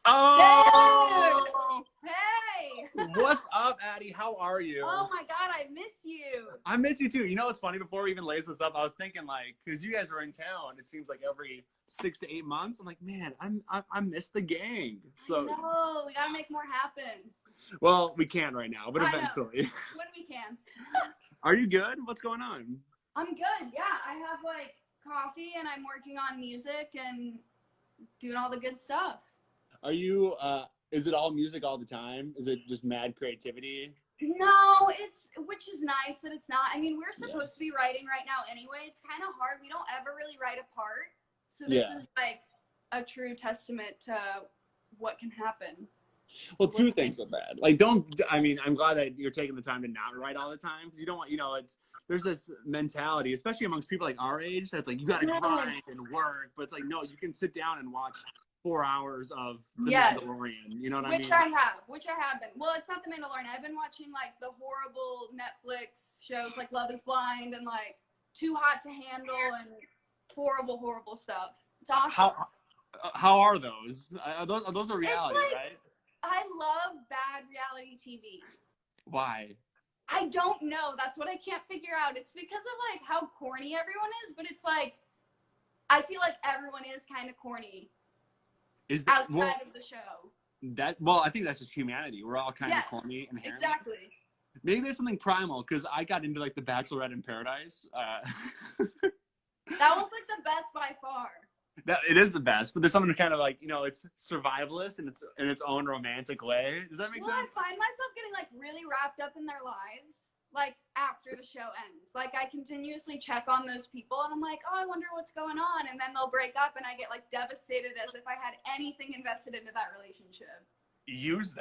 Oh! Hey! What's up, Addie? How are you? Oh my God, I miss you. I miss you too. You know what's funny? Before we even lace this up, I was thinking because you guys are in town, it seems like every 6 to 8 months. I'm like, man, I miss the gang. So No, we gotta make more happen. well, we can right now, but I eventually. know. When we can. Are you good? What's going on? I'm good. Yeah, I have like coffee and I'm working on music and doing all the good stuff. Are you? Is it all music all the time? Is it just mad creativity? No, which is nice that it's not. I mean, we're supposed to be writing right now anyway. It's kind of hard. We don't ever really write apart. So this is like a true testament to what can happen. Well, two things with that. Like, I'm glad that you're taking the time to not write all the time because you don't want, there's this mentality, especially amongst people like our age, that's like, you got to grind and work. But it's like, no, you can sit down and watch 4 hours of The Mandalorian. You know what I mean? Which I have been. Well, it's not The Mandalorian. I've been watching like the horrible Netflix shows like Love is Blind and like Too Hot to Handle and horrible, horrible stuff. It's awesome. How are those? Are those a reality, right? I love bad reality TV. Why? I don't know. That's what I can't figure out. It's because of like how corny everyone is, but it's like I feel like everyone is kind of corny. Outside of the show. I think that's just humanity. We're all kind of corny inherently. Exactly. Maybe there's something primal because I got into like The Bachelorette in Paradise. That was like the best by far. It is the best, but there's something kind of like, it's survivalist in its own romantic way. Does that make sense? I find myself getting like really wrapped up in their lives, like after the show ends. Like I continuously check on those people and I'm like, oh, I wonder what's going on. And then they'll break up and I get like devastated as if I had anything invested into that relationship. Use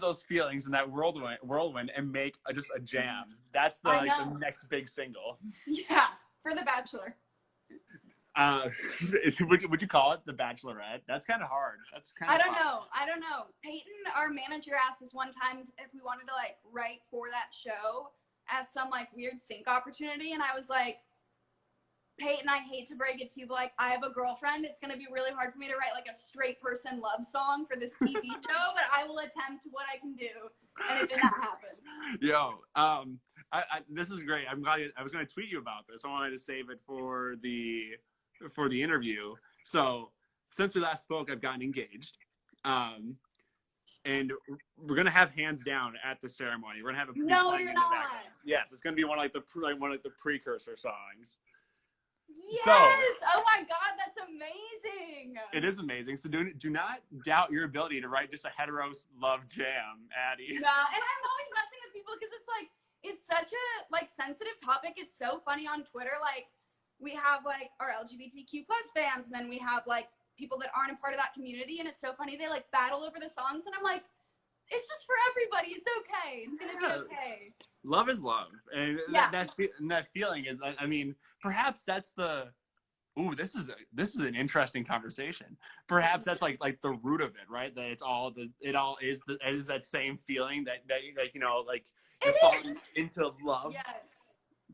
those feelings in that whirlwind and make just a jam. That's the next big single. Yeah, for The Bachelor. Would you call it The Bachelorette? That's kind of hard. I don't know. Peyton, our manager, asked us one time if we wanted to like write for that show as some like weird sync opportunity, and I was like, Peyton, I hate to break it to you, but like I have a girlfriend. It's gonna be really hard for me to write like a straight person love song for this TV show, but I will attempt what I can do, and it did not happen. Yo, this is great. I'm glad I was going to tweet you about this. I wanted to save it for the interview. So since we last spoke, I've gotten engaged. And we're going to have Hands Down at the ceremony. We're going to have a No, you're not. Yes, it's going to be one of the precursor songs. Yes! Oh my God, that's amazing! It is amazing. So do not doubt your ability to write just a hetero love jam, Addie. Yeah, and I'm always messing with people because it's like, it's such a like sensitive topic. It's so funny on Twitter. Like we have like our LGBTQ plus fans, and then we have like people that aren't a part of that community, and it's so funny. They like battle over the songs, and I'm like, it's just for everybody. It's okay. It's gonna be okay. Love is love, and that feeling is. I mean, perhaps that's the. Ooh, this is an interesting conversation. Perhaps that's like the root of it, right? That it all is that same feeling that you're falling into love. Yes.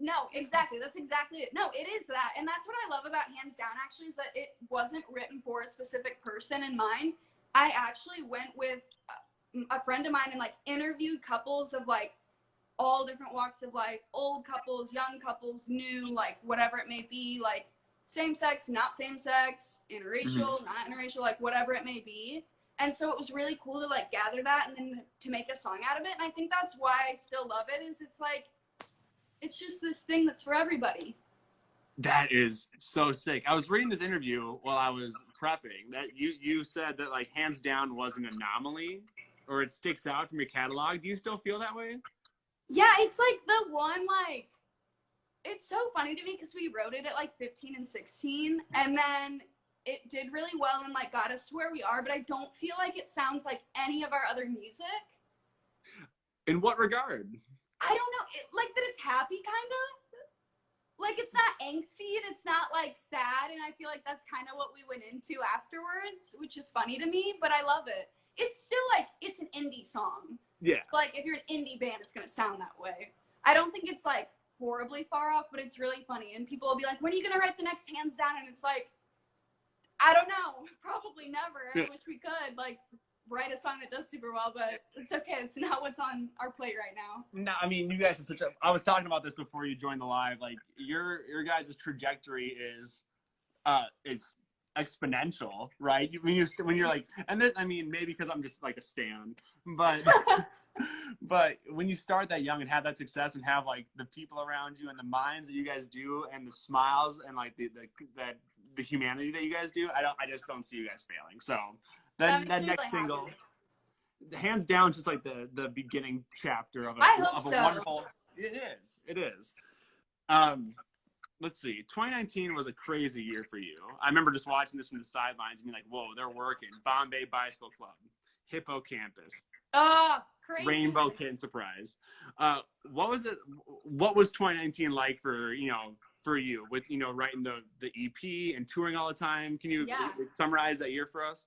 No, exactly. That's exactly it. No, it is that. And that's what I love about Hands Down, actually, is that it wasn't written for a specific person in mind. I actually went with a friend of mine and like interviewed couples of like all different walks of life, old couples, young couples, new, like whatever it may be, like same sex, not same sex, interracial, not interracial, like whatever it may be. And so it was really cool to like gather that and then to make a song out of it. And I think that's why I still love it, is it's like, it's just this thing that's for everybody. That is so sick. I was reading this interview while I was prepping that you said that like Hands Down was an anomaly or it sticks out from your catalog. Do you still feel that way? Yeah, it's like the one, like, it's so funny to me because we wrote it at like 15 and 16 and then it did really well and like got us to where we are, but I don't feel like it sounds like any of our other music. In what regard? I don't know, like that it's happy kind of. Like it's not angsty and it's not like sad, and I feel like that's kind of what we went into afterwards, which is funny to me, but I love it. It's still like, it's an indie song. Yeah. It's like if you're an indie band, it's gonna sound that way. I don't think it's like horribly far off, but it's really funny. And people will be like, when are you gonna write the next Hands Down? And it's like, I don't know. Probably never. I wish we could like write a song that does super well, but it's okay. It's not what's on our plate right now. No, I mean, you guys have such a. I was talking about this before you joined the live. Like your guys' trajectory is, it's exponential, right? When you're like, and then I mean, maybe because I'm just like a stan, but. But when you start that young and have that success and have like the people around you and the minds that you guys do and the smiles and like the humanity that you guys do, I just don't see you guys failing. So that next single, hands down, just like the beginning chapter of a wonderful. It is. Let's see. 2019 was a crazy year for you. I remember just watching this from the sidelines and being like, whoa, they're working. Bombay Bicycle Club, Hippocampus. Crazy. Rainbow Kitten Surprise. What was it? What was 2019 like for you with writing the EP and touring all the time? Can you summarize that year for us?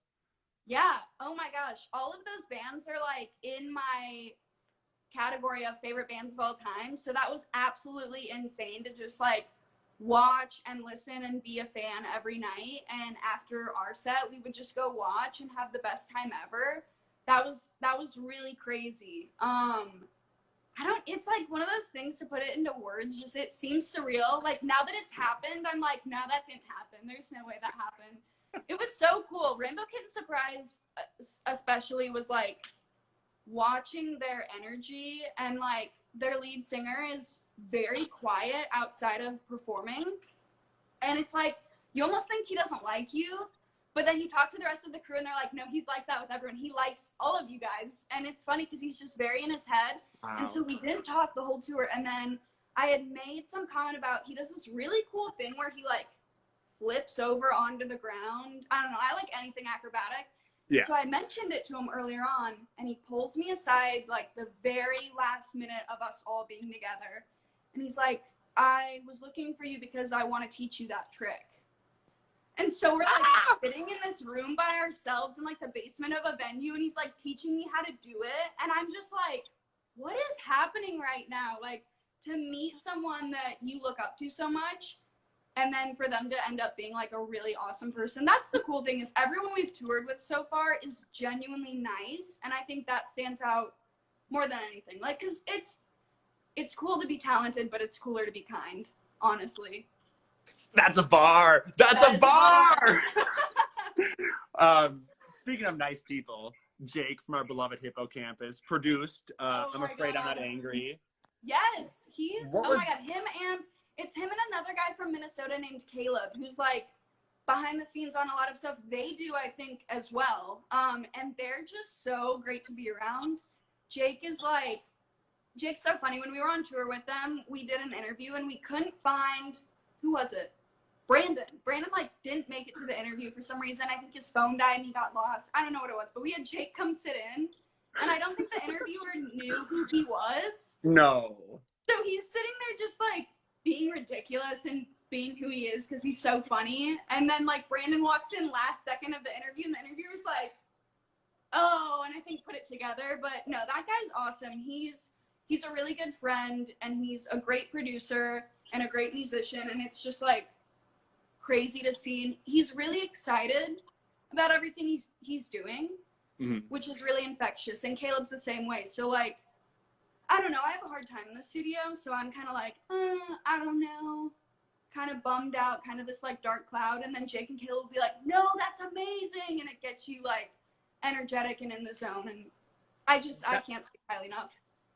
Yeah. Oh my gosh, all of those bands are like in my category of favorite bands of all time. So that was absolutely insane to just like watch and listen and be a fan every night. And after our set, we would just go watch and have the best time ever. That was really crazy. It's like one of those things to put it into words, just it seems surreal. Like now that it's happened, I'm like, no, that didn't happen. There's no way that happened. It was so cool. Rainbow Kitten Surprise especially was like watching their energy, and like their lead singer is very quiet outside of performing. And it's like, you almost think he doesn't like you. But then you talk to the rest of the crew and they're like, no, he's like that with everyone. He likes all of you guys. And it's funny because he's just very in his head. Wow. And so we didn't talk the whole tour. And then I had made some comment about, he does this really cool thing where he like flips over onto the ground. I don't know. I like anything acrobatic. Yeah. So I mentioned it to him earlier on, and he pulls me aside like the very last minute of us all being together. And he's like, I was looking for you because I want to teach you that trick. And so we're like sitting in this room by ourselves in like the basement of a venue, and he's like teaching me how to do it. And I'm just like, what is happening right now? Like to meet someone that you look up to so much, and then for them to end up being like a really awesome person. That's the cool thing, is everyone we've toured with so far is genuinely nice. And I think that stands out more than anything. Like, cause it's cool to be talented, but it's cooler to be kind, honestly. That's a bar. That's a bar. Speaking of nice people, Jake from our beloved Hippocampus produced I'm Afraid I'm Not Angry. Yes, he's my god, it's him and another guy from Minnesota named Caleb, who's like behind the scenes on a lot of stuff they do, I think, as well. And they're just so great to be around. Jake's so funny. When we were on tour with them, we did an interview and we couldn't find, who was it? Brandon like didn't make it to the interview for some reason. I think his phone died and he got lost. I don't know what it was, but we had Jake come sit in, and I don't think the interviewer knew who he was. No. So he's sitting there just like being ridiculous and being who he is because he's so funny. And then like Brandon walks in last second of the interview, and the interviewer's like, oh, and I think put it together. But no, that guy's awesome. He's a really good friend, and he's a great producer and a great musician, and it's just like crazy to see. He's really excited about everything he's doing, which is really infectious. And Caleb's the same way. So like, I don't know, I have a hard time in the studio, so I'm kind of like, I don't know, kind of bummed out, kind of this like dark cloud. And then Jake and Caleb will be like, no, that's amazing, and it gets you like energetic and in the zone. And I can't speak highly enough.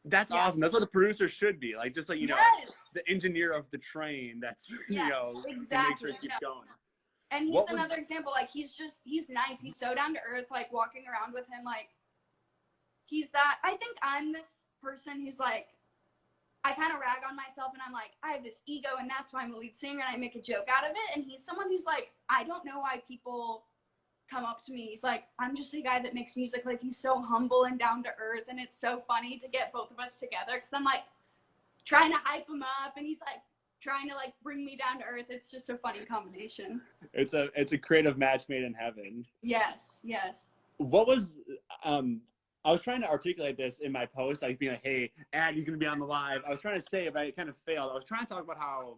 That's awesome. That's what a producer should be. Like, just like, the engineer of the exactly. To make sure it keeps going. And he's another example. Like, he's nice. He's so down to earth, like walking around with him. Like, I think I'm this person who's like, I kind of rag on myself and I'm like, I have this ego and that's why I'm a lead singer and I make a joke out of it. And he's someone who's like, I don't know why people come up to me. He's like, I'm just a guy that makes music. Like, he's so humble and down to earth, and it's so funny to get both of us together because I'm like trying to hype him up and he's like trying to like bring me down to earth. It's just a funny combination. It's a creative match made in heaven. Yes. What was I was trying to articulate this in my post, like being like, hey, Ad, you're gonna be on the live. I was trying to say it, but I kind of failed. I was trying to talk about how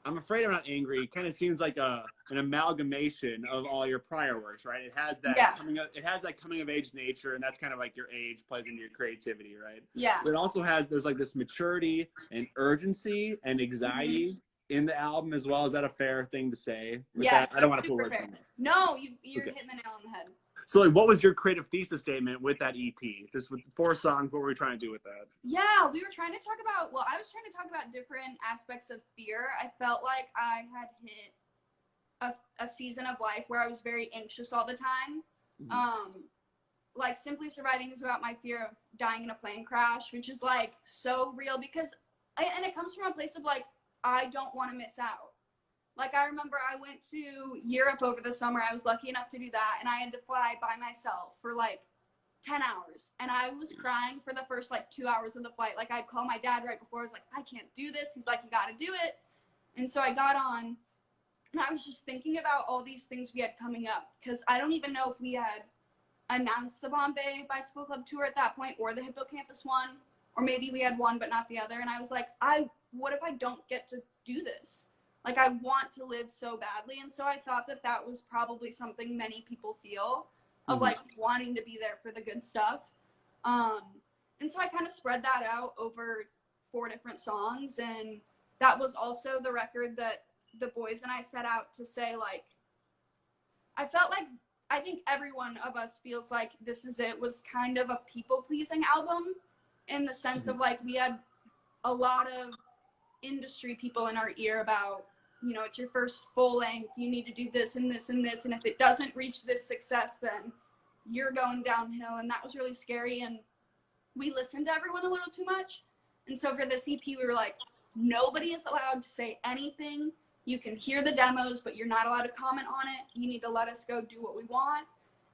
I'm Afraid I'm Not Angry kind of seems like an amalgamation of all your prior works, right? It has that coming of age nature, and that's kind of like your age plays into your creativity, right? Yeah. But it also there's like this maturity and urgency and anxiety in the album as well. Is that a fair thing to say? Yes, I don't want to put super words fair. in there. No, you're hitting the nail on the head. So, like, what was your creative thesis statement with that EP? Just with 4 songs, what were we trying to do with that? Yeah, we were trying to talk about, I was trying to talk about different aspects of fear. I felt like I had hit a season of life where I was very anxious all the time. Like, Simply Surviving is about my fear of dying in a plane crash, which is, like, so real because, and it comes from a place of, like, I don't want to miss out. Like, I remember I went to Europe over the summer. I was lucky enough to do that, and I had to fly by myself for, like, 10 hours. And I was crying for the first, like, 2 hours of the flight. Like, I'd call my dad right before. I was like, I can't do this. He's like, you got to do it. And so I got on, and I was just thinking about all these things we had coming up because I don't even know if we had announced the Bombay Bicycle Club tour at that point or the Hippocampus one, or maybe we had one but not the other. And I was like, what if I don't get to do this? Like, I want to live so badly. And so I thought that that was probably something many people feel of, like, wanting to be there for the good stuff. And so I kind of spread that out over 4 different songs. And that was also the record that the boys and I set out to say, like, I felt like, I think every one of us feels like This Is It was kind of a people-pleasing album in the sense of, like, we had a lot of industry people in our ear about, you know, it's your first full length, you need to do this and this and this, and if it doesn't reach this success, then you're going downhill. And that was really scary, and we listened to everyone a little too much. And so for this EP, we were like, nobody is allowed to say anything. You can hear the demos, but you're not allowed to comment on it. You need to let us go do what we want.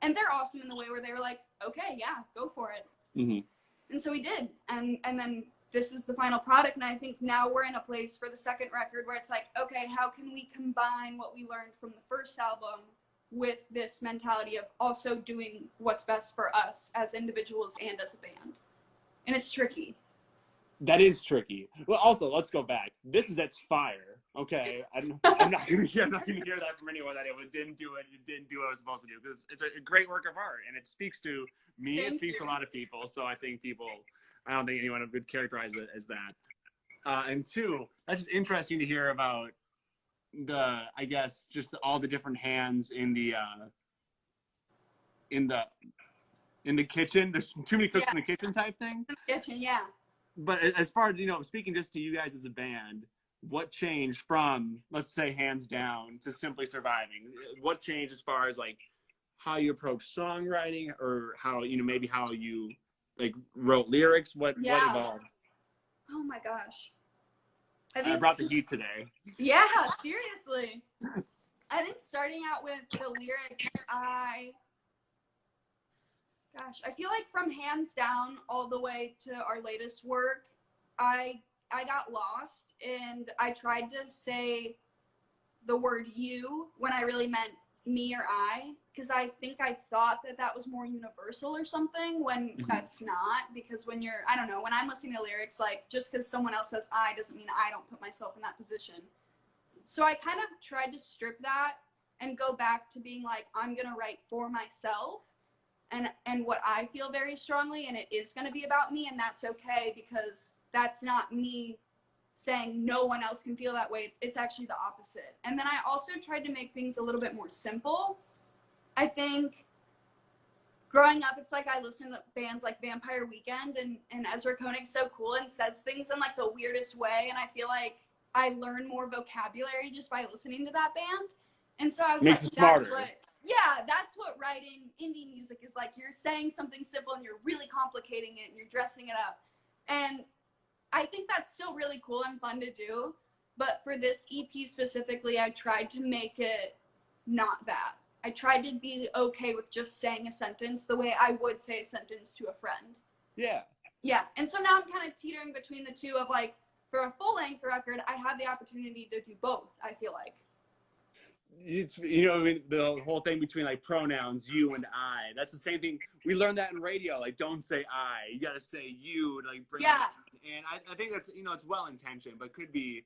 And they're awesome in the way where they were like, okay, yeah, go for it. And so we did, and then this is the final product. And I think now we're in a place for the second record where it's like, okay, how can we combine what we learned from the first album with this mentality of also doing what's best for us as individuals and as a band? And it's tricky. That is tricky. Well, also, let's go back. This Is It's fire. Okay, I'm not gonna hear that from anyone that it didn't do what it was supposed to do, because it's a great work of art and it speaks to me. It speaks to a lot of people. So I don't think anyone would characterize it as that. And 2, that's just interesting to hear about I guess, just all the different hands in the kitchen. There's too many cooks in the kitchen type thing. Kitchen, yeah. But as far as, you know, speaking just to you guys as a band, what changed from, let's say, Hands Down to Simply Surviving? What changed as far as, like, how you approach songwriting, or how, you know, maybe how you, like, wrote lyrics? What evolved? Oh my gosh. I brought the heat today. Yeah, seriously. I think starting out with the lyrics, I feel like from Hands Down all the way to our latest work, I got lost, and I tried to say the word you when I really meant me or I, because I think I thought that was more universal or something, when that's not. Because when I don't know, when I'm listening to lyrics, like, just because someone else says I doesn't mean I don't put myself in that position. So I kind of tried to strip that and go back to being like, I'm gonna write for myself and what I feel very strongly, and it is gonna be about me, and that's okay, because that's not me saying no one else can feel that way. It's actually the opposite. And then I also tried to make things a little bit more simple. I think growing up, it's like I listen to bands like Vampire Weekend, and Ezra Koenig's so cool and says things in, like, the weirdest way, and I feel like I learn more vocabulary just by listening to that band. And so I was Makes like, it smarter. that's what writing indie music is like. You're saying something simple and you're really complicating it and you're dressing it up. And I think that's still really cool and fun to do. But for this EP specifically, I tried to make it not that. I tried to be okay with just saying a sentence the way I would say a sentence to a friend. Yeah. Yeah. And so now I'm kind of teetering between the two of, like, for a full-length record, I have the opportunity to do both, I feel like. It's, you know, I mean, the whole thing between, like, pronouns, you and I, that's the same thing. We learned that in radio. Like, don't say I. You got to say you to, like, bring it in. And I think that's, you know, it's well-intentioned, but could be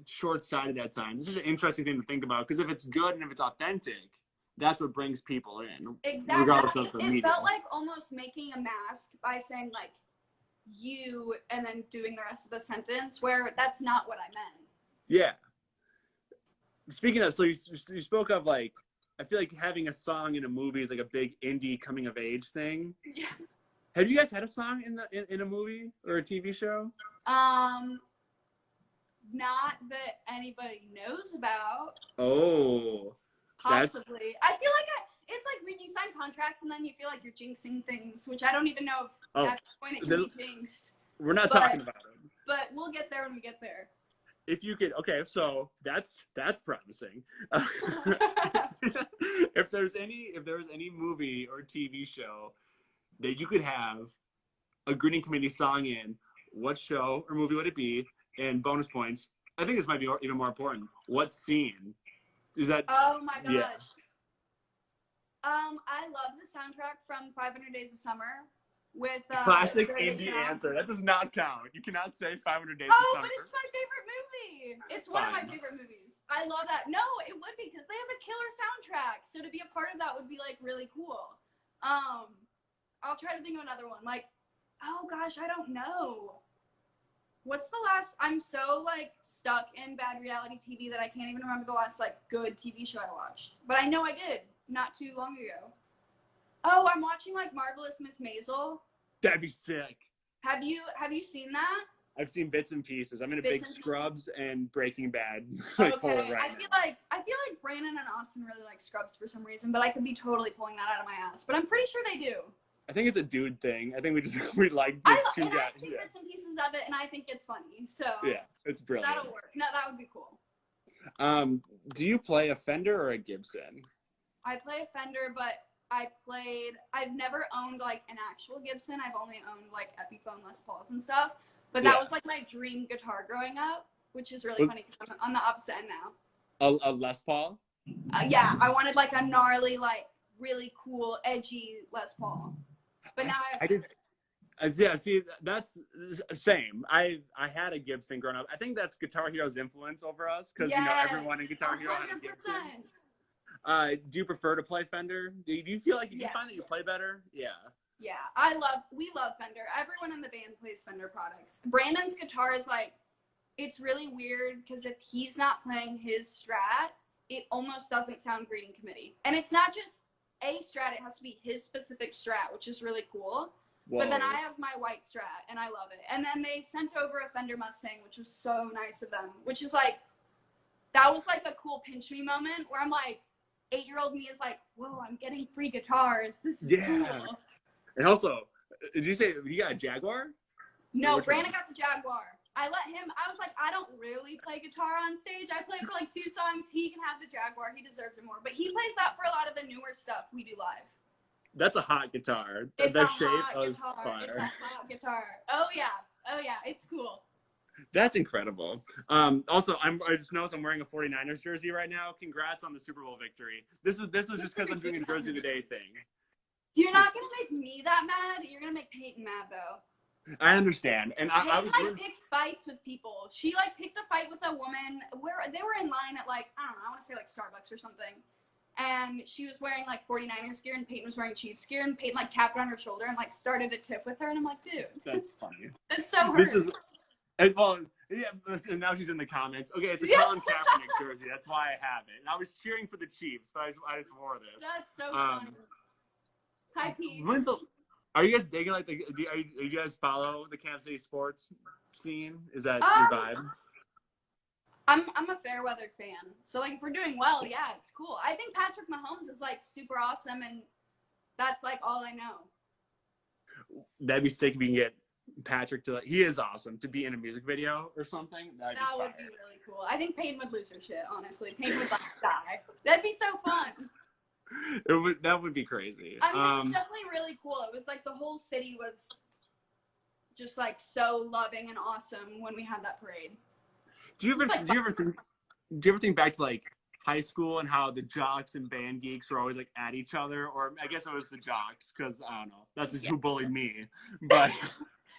short-sighted at times. It's such an interesting thing to think about because if it's good and if it's authentic, that's what brings people in. Exactly. Regardless of the it media. felt like almost making a mask by saying like you and then doing the rest of the sentence where that's not what I meant. Yeah. Speaking of, so you spoke of like, I feel like having a song in a movie is like a big indie coming of age thing. Yeah. Have you guys had a song in a movie or a TV show? Not that anybody knows about. Oh. Possibly. I feel like it's like when you sign contracts and then you feel like you're jinxing things, which I don't even know if at this point it can be jinxed. We're not talking about it. But we'll get there when we get there. If you could, okay, so that's promising. If there's any movie or TV show that you could have a greeting committee song in, what show or movie would it be? And bonus points, I think this might be even more important. What scene? Is that? Oh my gosh. Yeah. I love the soundtrack from 500 Days of Summer with classic indie answer. That does not count. You cannot say 500 Days of Summer. But it's my favorite movie. It's one of my favorite movies. I love that. No, it would be because they have a killer soundtrack. So to be a part of that would be like really cool. I'll try to think of another one. Like, oh gosh, I don't know. What's the last? I'm so like stuck in bad reality TV that I can't even remember the last like good TV show I watched. But I know I did not too long ago. Oh, I'm watching like Marvelous Miss Maisel. That'd be sick. Have you seen that? I've seen bits and pieces. I'm in a big Scrubs and Breaking Bad hole right now. I feel like Brandon and Austin really like Scrubs for some reason, but I could be totally pulling that out of my ass. But I'm pretty sure they do. I think it's a dude thing. I think we like the two guys. I've seen bits and pieces of it, and I think it's funny. So yeah, it's brilliant. That'll work. No, that would be cool. Do you play a Fender or a Gibson? I play a Fender, but I've never owned like an actual Gibson. I've only owned like Epiphone Les Pauls and stuff. But that was like my dream guitar growing up, which is really funny because I'm on the opposite end now. A Les Paul? Yeah, I wanted like a gnarly, like really cool, edgy Les Paul. But now I did. Yeah, see, that's same. I had a Gibson growing up. I think that's Guitar Hero's influence over us because you know everyone in Guitar Hero had a Gibson. Do you prefer to play Fender? Do you feel like you find that you play better? Yeah. Yeah, we love Fender. Everyone in the band plays Fender products. Brandon's guitar is like, it's really weird because if he's not playing his Strat, it almost doesn't sound greeting committee. And it's not just a Strat, it has to be his specific Strat, which is really cool. Whoa. But then I have my white Strat and I love it. And then they sent over a Fender Mustang, which was so nice of them, which is like, that was like a cool pinch me moment where I'm like, 8-year-old me is like, whoa, I'm getting free guitars. This is cool. And also, did you say you got a Jaguar? No, Brandon got the Jaguar. I was like, I don't really play guitar on stage. I play for like 2 songs. He can have the Jaguar. He deserves it more. But he plays that for a lot of the newer stuff we do live. That's a hot guitar. It's a hot guitar. It's a hot guitar. Oh yeah, it's cool. That's incredible. Also, I just noticed I'm wearing a 49ers jersey right now. Congrats on the Super Bowl victory. This was just because I'm doing a Jersey Today thing. You're not gonna make me that mad. You're gonna make Peyton mad though. I understand, and I was like picks fights with people. She like picked a fight with a woman where they were in line at like I don't know. I want to say like Starbucks or something, and she was wearing like 49ers gear and Peyton was wearing Chiefs gear and Peyton like tapped her on her shoulder and like started a tiff with her and I'm like, dude, that's funny. That's so This is well, yeah. And now she's in the comments. Okay, it's a Colin Kaepernick jersey. That's why I have it. And I was cheering for the Chiefs, but I just wore this. That's so funny. Hi, Pete. Are you guys big in like do you guys follow the Kansas City sports scene? Is that your vibe? I'm a fair weathered fan. So like if we're doing well, yeah, it's cool. I think Patrick Mahomes is like super awesome and that's like all I know. That'd be sick if you can get Patrick to he is awesome to be in a music video or something. That would be really cool. I think Peyton would lose her shit, honestly. Peyton would like die. That'd be so fun. That would be crazy. I mean, it was definitely really cool. It was like the whole city was just like so loving and awesome when we had that parade. Do you ever think back to like high school and how the jocks and band geeks were always like at each other? Or I guess it was the jocks because I don't know. That's just who bullied me. But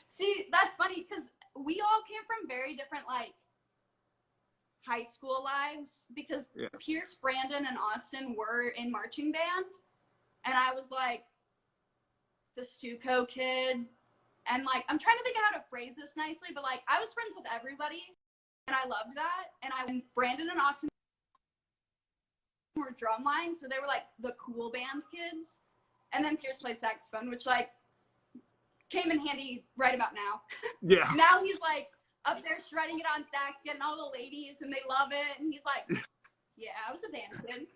see, that's funny because we all came from very different like high school lives because Yeah. Pierce, Brandon, and Austin were in marching band, and I was like the Stuco kid, and like I'm trying to think of how to phrase this nicely, but like I was friends with everybody, and I loved that. And Brandon and Austin were drumline, so they were like the cool band kids, and then Pierce played saxophone, which like came in handy right about now. Yeah. Now he's like up there shredding it on sax, getting all the ladies, and they love it. And he's like, yeah, I was a band kid.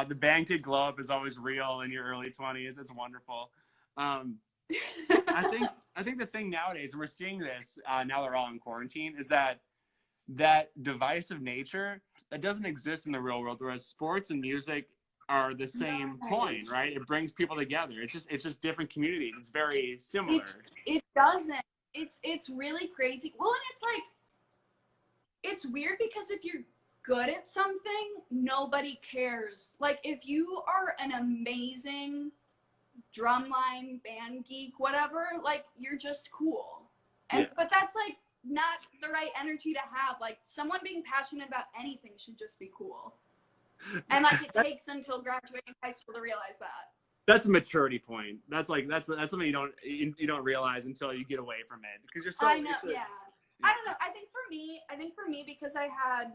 The band kid glow up is always real in your early 20s. It's wonderful. I think the thing nowadays, and we're seeing this now they're all in quarantine, is that divisive nature that doesn't exist in the real world, whereas sports and music are the same coin, right? It brings people together. It's just different communities. It's very similar. It doesn't. It's really crazy. Well, and it's like, it's weird because if you're good at something, nobody cares. Like if you are an amazing drumline, band geek, whatever, like you're just cool. And but that's like not the right energy to have. Like someone being passionate about anything should just be cool. And like it takes until graduating high school to realize that. That's a maturity point. That's something you don't realize until you get away from it because you're so. I know, yeah. I don't know. I think for me, because I had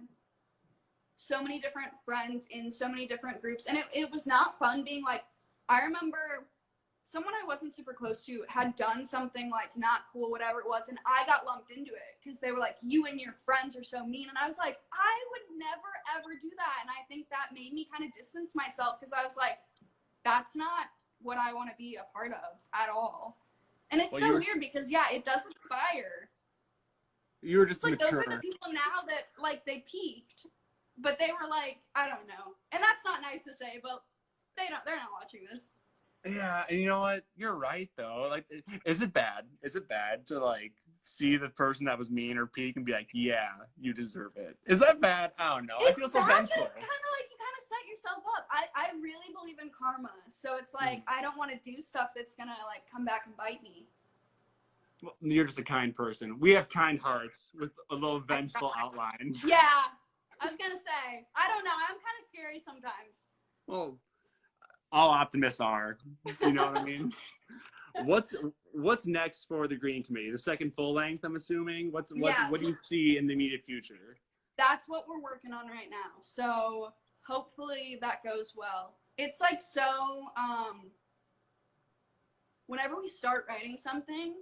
so many different friends in so many different groups, and it was not fun being like. I remember someone I wasn't super close to had done something like not cool, whatever it was, and I got lumped into it because they were like, you and your friends are so mean. And I was like, I would never, ever do that. And I think that made me kind of distance myself because I was like, that's not what I want to be a part of at all. And it's weird because, yeah, it does inspire. You were just like mature. Those are the people now that, like, they peaked, but they were like, I don't know. And that's not nice to say, but they're not watching this. Yeah, and you know what? You're right though. Like, is it bad? Is it bad to like see the person that was mean or peak and be like, yeah, you deserve it? Is that bad? I don't know. I feel so vengeful. It's kind of like you kind of set yourself up. I really believe in karma, so it's like I don't want to do stuff that's gonna like come back and bite me. Well, you're just a kind person. We have kind hearts with a little vengeful outline. Yeah, I was gonna say. I don't know. I'm kind of scary sometimes. Well, all optimists are. You know what I mean? What's next for the Green Committee? The second full length, I'm assuming. What do you see in the immediate future? That's what we're working on right now. So hopefully that goes well. It's like so. Whenever we start writing something,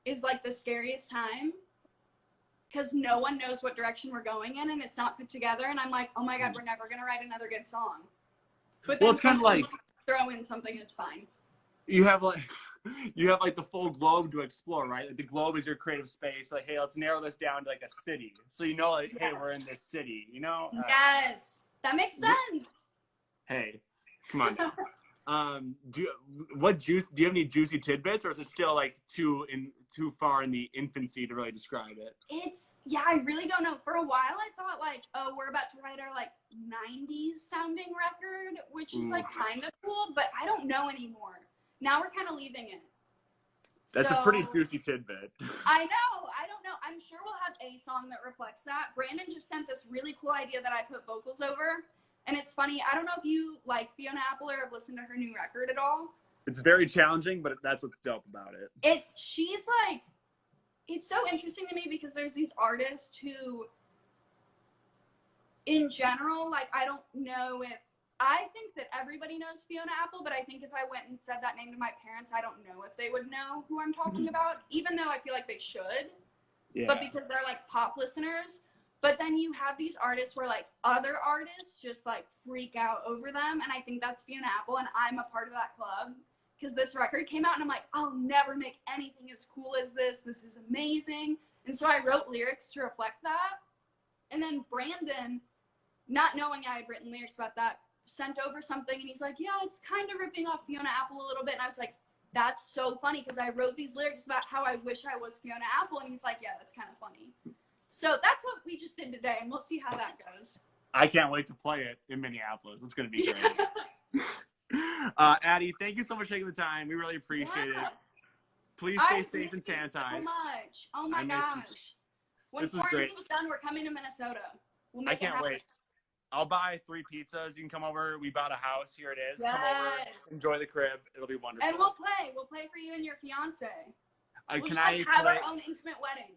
is like the scariest time because no one knows what direction we're going in, and it's not put together. And I'm like, oh my god, we're never gonna write another good song. But then it's kind of like throw in something that's fine. You have like the full globe to explore, right? Like the globe is your creative space. But like, hey, let's narrow this down to like a city. So you know, like, hey, we're in this city. You know? Yes, that makes sense. Hey, come on now. Do you have any juicy tidbits, or is it still like too far in the infancy to really describe it? I really don't know. For a while, I thought like, oh, we're about to write our like 90s sounding record, which is like kind of cool, but I don't know anymore. Now we're kind of leaving it. That's a pretty juicy tidbit. I know. I don't know. I'm sure we'll have a song that reflects that. Brandon just sent this really cool idea that I put vocals over. And it's funny, I don't know if you like Fiona Apple or have listened to her new record at all. It's very challenging, but that's what's dope about it. She's like, it's so interesting to me because there's these artists who, in general, like, I don't know if, I think that everybody knows Fiona Apple, but I think if I went and said that name to my parents, I don't know if they would know who I'm talking about, even though I feel like they should. Yeah. But because they're like pop listeners. But then you have these artists where like other artists just like freak out over them. And I think that's Fiona Apple, and I'm a part of that club because this record came out and I'm like, I'll never make anything as cool as this. This is amazing. And so I wrote lyrics to reflect that. And then Brandon, not knowing I had written lyrics about that, sent over something and he's like, yeah, it's kind of ripping off Fiona Apple a little bit. And I was like, that's so funny because I wrote these lyrics about how I wish I was Fiona Apple. And he's like, yeah, that's kind of funny. So that's what we just did today, and we'll see how that goes. I can't wait to play it in Minneapolis. It's going to be great. Addie, thank you so much for taking the time. We really appreciate it. Please stay safe and sanitize. So much. Oh my gosh. When This was great. quarantine's done, we're coming to Minnesota. We'll make I can't it happen. wait. I'll buy 3 pizzas. You can come over. We bought a house. Here it is. Yes. Come over. Enjoy the crib. It'll be wonderful. And we'll play. We'll play for you and your fiance. We'll can just I have play? our own intimate wedding.